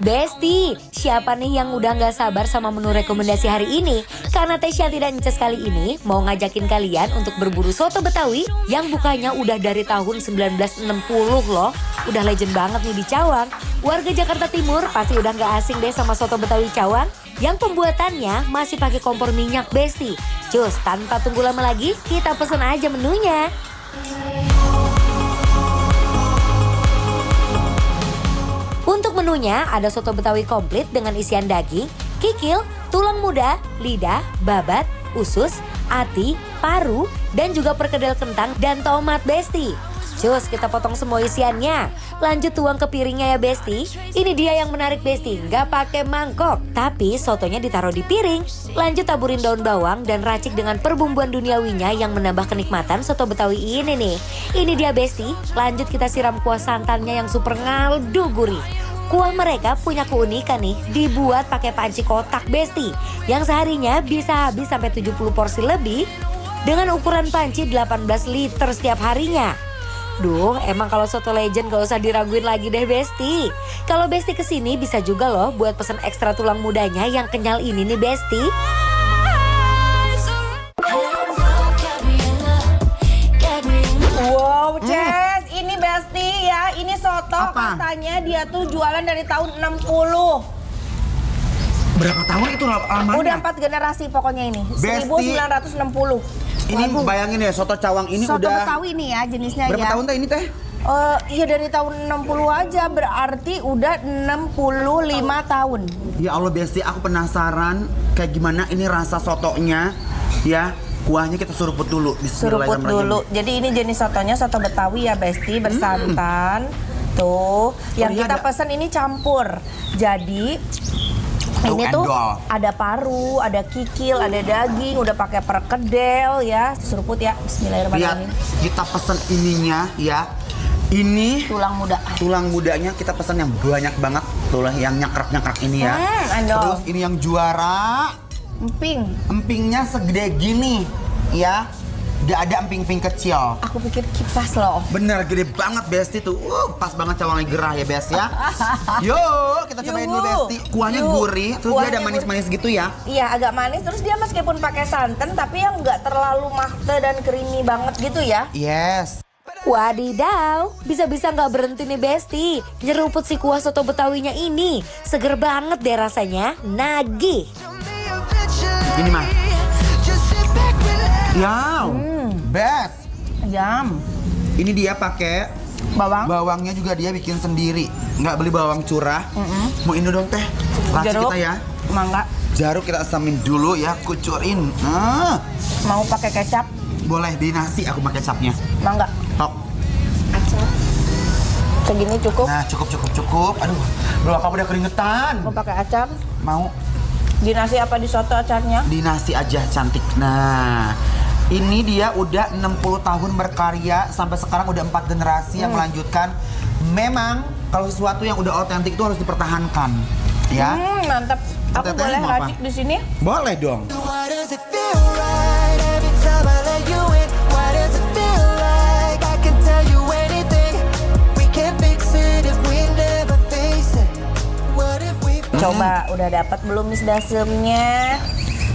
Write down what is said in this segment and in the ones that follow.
Besti, siapa nih yang udah gak sabar sama menu rekomendasi hari ini? Karena Tesya tidak Nces kali ini mau ngajakin kalian untuk berburu soto Betawi yang bukanya udah dari tahun 1960 loh. Udah legend banget nih di Cawang. Warga Jakarta Timur pasti udah gak asing deh sama soto Betawi Cawang yang pembuatannya masih pakai kompor minyak, Besti. Cus, tanpa tunggu lama lagi, kita pesen aja menunya. Untuk menunya ada soto Betawi komplit dengan isian daging, kikil, tulang muda, lidah, babat, usus, ati, paru, dan juga perkedel kentang dan tomat, Besti. Cus, kita potong semua isiannya. Lanjut tuang ke piringnya ya, Besti. Ini dia yang menarik, Besti, nggak pakai mangkok, tapi sotonya ditaruh di piring. Lanjut taburin daun bawang dan racik dengan perbumbuan duniawinya yang menambah kenikmatan soto Betawi ini nih. Ini dia, Besti. Lanjut kita siram kuah santannya yang super ngaldu gurih. Kuah mereka punya keunikan nih, dibuat pakai panci kotak, Besti, yang seharinya bisa habis sampai 70 porsi lebih dengan ukuran panci 18 liter setiap harinya. Duh, emang kalau soto legend gak usah diraguin lagi deh, Besti. Kalau Besti kesini bisa juga loh buat pesen ekstra tulang mudanya yang kenyal ini nih, Besti. Wow, Ces, ini Besti ya, ini soto. Apa? Katanya dia tuh jualan dari tahun 60. Berapa tahun itu lamanya? Udah 4 generasi pokoknya ini. Besti. 1960. Ini bayangin ya, soto Cawang ini Soto udah Betawi nih ya jenisnya. berapa ya. tahun teh ini teh? Iya dari tahun 60 aja, berarti udah 65 tahun. Ya Allah, Besti, aku penasaran kayak gimana ini rasa sotonya ya. Kuahnya kita suruput dulu. Suruput dulu. Jadi ini jenis sotonya soto Betawi ya, Besti, bersantan. Tuh, yang iya kita ada. pesen ini campur. Jadi ini tuh ada paru, ada kikil, ada daging, udah pakai perkedel ya. Seruput ya, Lihat, bismillahirrahmanirrahim. kita pesen ininya ya. Ini Tulang muda. tulang mudanya kita pesen yang banyak banget. Tulang yang nyakrak-nyakrak ini ya. Endol. Terus ini yang juara. Emping. Empingnya segede gini ya. Gak ada emping-emping kecil. Aku pikir kipas loh. Bener, gede banget, Besti tuh. Pas banget Cawangnya gerah ya, Bes ya. Yuk, kita cobain dulu, Besti. Kuahnya Yuk. gurih, terus dia ada Kuahnya manis-manis gitu ya. Iya, agak manis. Terus dia meskipun pakai santan, tapi yang nggak terlalu mahte dan creamy banget gitu ya. Yes. Wadidaw, bisa-bisa nggak berhenti nih, Besti. Nyeruput si kuah soto Betawinya ini. Seger banget deh rasanya, nagih. Ini mah. Ya, best. Ayam. Ini dia pakai Bawang. bawangnya juga dia bikin sendiri. Nggak beli bawang curah. Mau ini dong teh. Racik Jeruk. kita ya. Mangga. Jeruk kita asamin dulu ya, kucurin. Mau pakai kecap. Boleh di nasi aku pakai kecapnya. Mangga. Tok. Segini cukup. Nah, cukup. Aduh, bro, kamu udah keringetan. Mau pakai acar. Mau Di nasi apa di soto acarnya? di nasi aja, cantik. Nah, ini dia udah 60 tahun berkarya, sampai sekarang udah 4 generasi yang melanjutkan. Memang kalau sesuatu yang udah otentik itu harus dipertahankan, ya. Mantap. Aku Teteh boleh mau apa? racik di sini? Boleh dong. Why does it feel right every time I let you in? Why does it feel like I can tell you anything? We can't fix it if we never face it. What if we Coba, udah dapat belum mis dasemnya?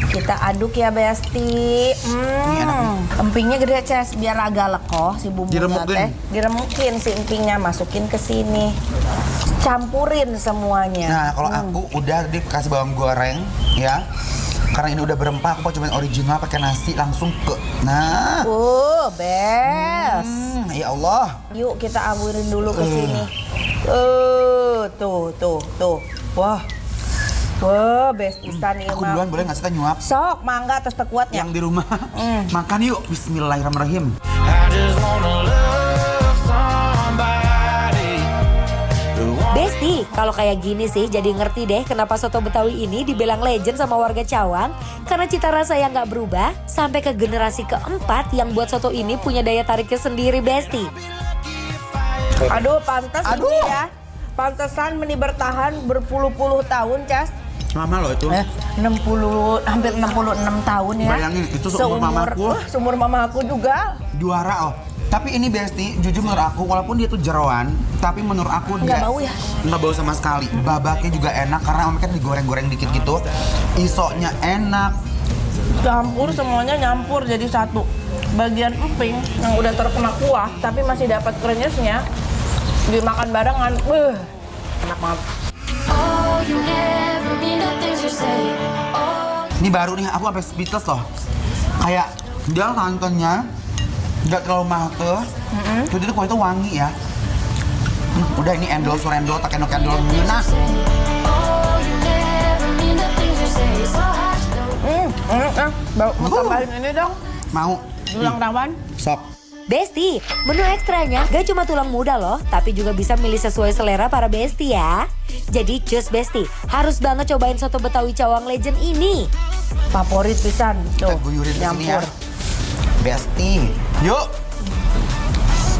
Kita aduk ya, Besti. Ini enak nih. Empingnya gede, Ces, biar agak lekoh si bumbunya Diremukin. teh. Diremukin si empingnya, masukin ke sini. Campurin semuanya. Nah, kalau aku udah dikasih bawang goreng, ya. Karena ini udah berempah, aku mau cobain original pakai nasi langsung ke. Nah, Best. ya Allah. Yuk kita aburin dulu ke sini. Tuh. Wah, bestisan ini Aku duluan boleh nggak sih, Teh, nyuap? Sok, mangga terus tekuatnya. Yang di rumah. Makan yuk. Bismillahirrahmanirrahim. I just wanna love somebody. Besti, kalau kayak gini sih jadi ngerti deh kenapa soto Betawi ini dibilang legend sama warga Cawang. Karena cita rasa yang gak berubah sampai ke generasi keempat yang buat soto ini punya daya tariknya sendiri, Besti. Aduh, pantas Aduh. ini ya. Pantesan meni bertahan berpuluh-puluh tahun, Cas. Lama loh itu. 60, hampir 66 tahun ya. Bayangin, itu seumur mamaku. Seumur mama aku juga. Juara, oh. Tapi ini Besti, jujur menurut aku, walaupun dia tuh jeroan, tapi menurut aku dia Nggak bau ya? nggak bau sama sekali. Babaknya juga enak karena kan digoreng-goreng dikit gitu. Isoknya enak. Campur semuanya nyampur jadi satu. Bagian emping yang udah terkena kuah tapi masih dapat krenyesnya dimakan barengan. Enak banget. Oh, you never mean the things you say. Oh, Ini baru nih, aku sampai speechless loh. Kayak dia santannya nggak terlalu mahal. Terus itu kuahnya tuh wangi ya. Udah ini endol surendol, tak endol nah. oh, you never mean the things you say. So hard, don't Mau tambahin ini dong, Mau. tulang rawan. Sok. Besti, menu ekstranya gak cuma tulang muda loh, tapi juga bisa milih sesuai selera para Besti ya. Jadi cus Besti, harus banget cobain soto Betawi Cawang Legend ini. Favorit pisan. Kita Tuh, guyurin di sini ya. nyampur. Besti. Yuk.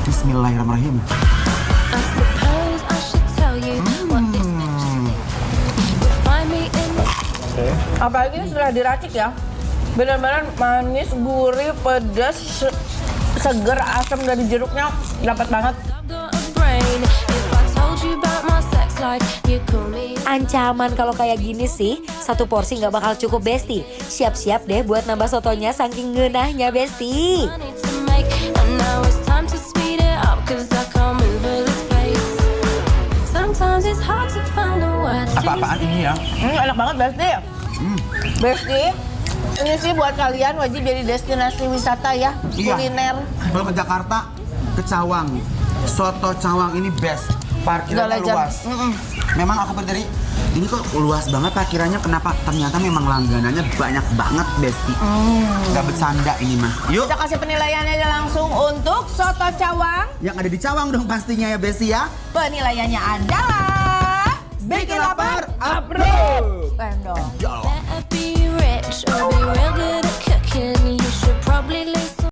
Bismillahirrahmanirrahim. I suppose I should tell you what this find me in the Apalagi ini sudah diracik ya. Benar-benar manis, gurih, pedas, seger, asam dari jeruknya dapat banget. I've got a brain. If I told you about my sex life, you call me. Ancaman kalau kayak gini sih, satu porsi nggak bakal cukup Besti. Siap-siap deh buat nambah sotonya saking ngenahnya Besti. I need to make, and now it's time to speed it up, 'cause I can't move at this pace. Sometimes it's hard to find the words to Apa-apaan ini ya? Enak banget Besti. Besti, ini sih buat kalian wajib jadi destinasi wisata ya, Iya. kuliner. Kalau ke Jakarta, ke Cawang. Soto Cawang ini best. Parkirannya Udah legend. luas. Memang aku berdiri, ini kok luas banget parkirannya. Kenapa? Ternyata memang langganannya banyak banget, Besti. Gak bercanda ini mah. Yuk, Kita kasih penilaiannya aja langsung untuk soto Cawang. yang ada di Cawang dong pastinya ya, Besti ya. Penilaiannya adalah Bikin lapar, approve. Pendong. Ya Allah. better be rich or